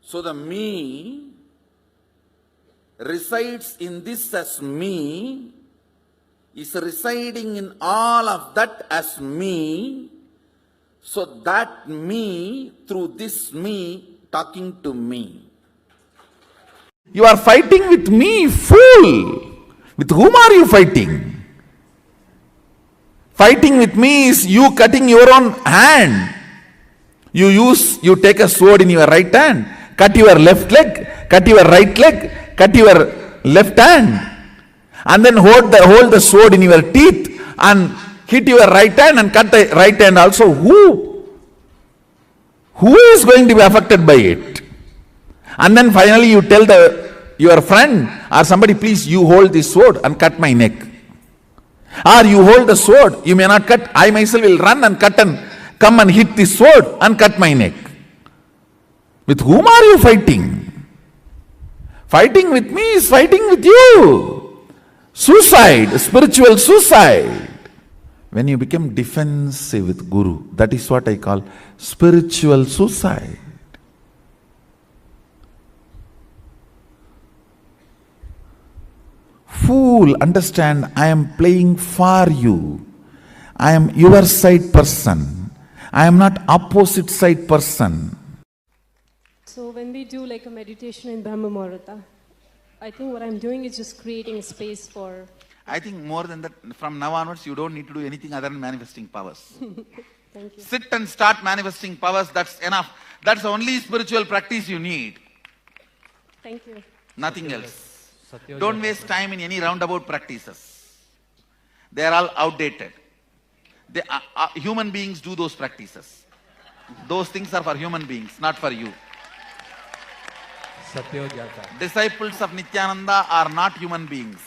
So the me resides in this as me, is residing in all of that as me, so that me through this me talking to me. You are fighting with me, fool. With whom are you fighting? Fighting with me is you cutting your own hand. You take a sword in your right hand, cut your left leg, cut your right leg, cut your left hand, and then hold the sword in your teeth and hit your right hand and cut the right hand also. Who is going to be affected by it? And then finally you tell your friend or somebody, please you hold this sword and cut my neck. Or you hold the sword, you may not cut, I myself will run and cut and come and hit this sword and cut my neck. With whom are you fighting? Fighting with me is fighting with you. Suicide, spiritual suicide. When you become defensive with Guru, that is what I call spiritual suicide. Fool, understand, I am playing for you. I am your side person. I am not opposite side person. So when we do like a meditation in Brahma Muhurta, I think what I'm doing is just creating a space for... I think more than that, from now onwards, you don't need to do anything other than manifesting powers. Thank you. Sit and start manifesting powers, that's enough. That's the only spiritual practice you need. Thank you. Nothing else. Don't waste time in any roundabout practices. They are all outdated. Human beings do those practices. Those things are for human beings, not for you. Disciples of Nityananda are not human beings.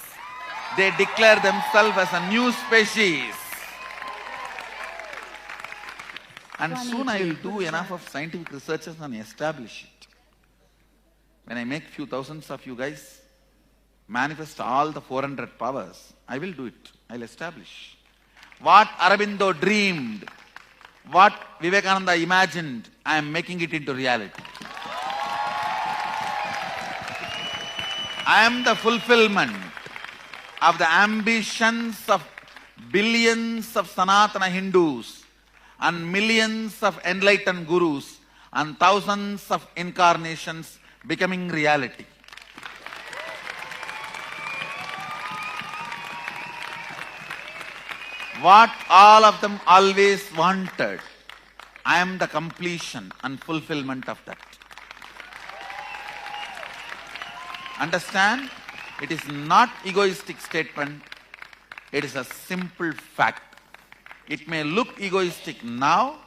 They declare themselves as a new species. And soon I will do enough of scientific researches and establish it. When I make few thousands of you guys manifest all the 400 powers, I will do it. I'll establish. What Aurobindo dreamed, what Vivekananda imagined, I am making it into reality. I am the fulfillment of the ambitions of billions of Sanatana Hindus and millions of enlightened gurus and thousands of incarnations becoming reality. What all of them always wanted, I am the completion and fulfillment of that. Understand? It is not egoistic statement, it is a simple fact. It may look egoistic now,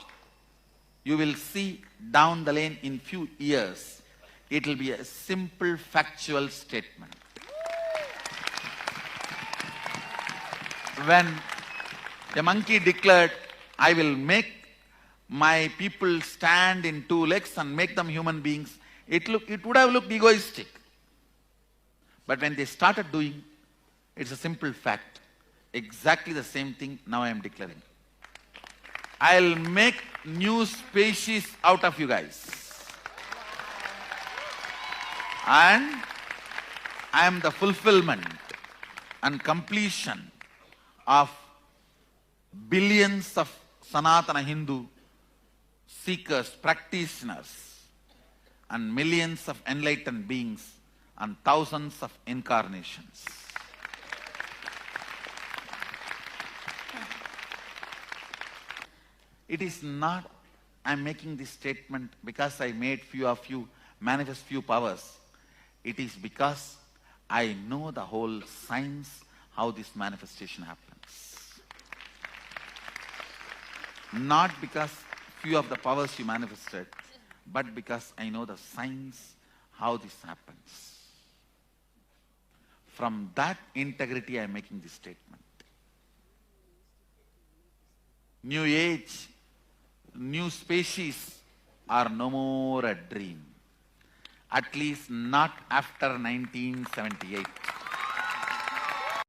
you will see down the lane in few years, it will be a simple factual statement. When a monkey declared, I will make my people stand in two legs and make them human beings, it would have looked egoistic. But when they started doing, it's a simple fact. Exactly the same thing now I am declaring. I'll make new species out of you guys. And I am the fulfillment and completion of billions of Sanatana Hindu seekers, practitioners, and millions of enlightened beings and thousands of incarnations. It is not, I'm making this statement because I made few of you manifest few powers. It is because I know the whole science, how this manifestation happens. Not because few of the powers you manifested, but because I know the science, how this happens. From that integrity, I am making this statement. New age, new species are no more a dream. At least not after 1978.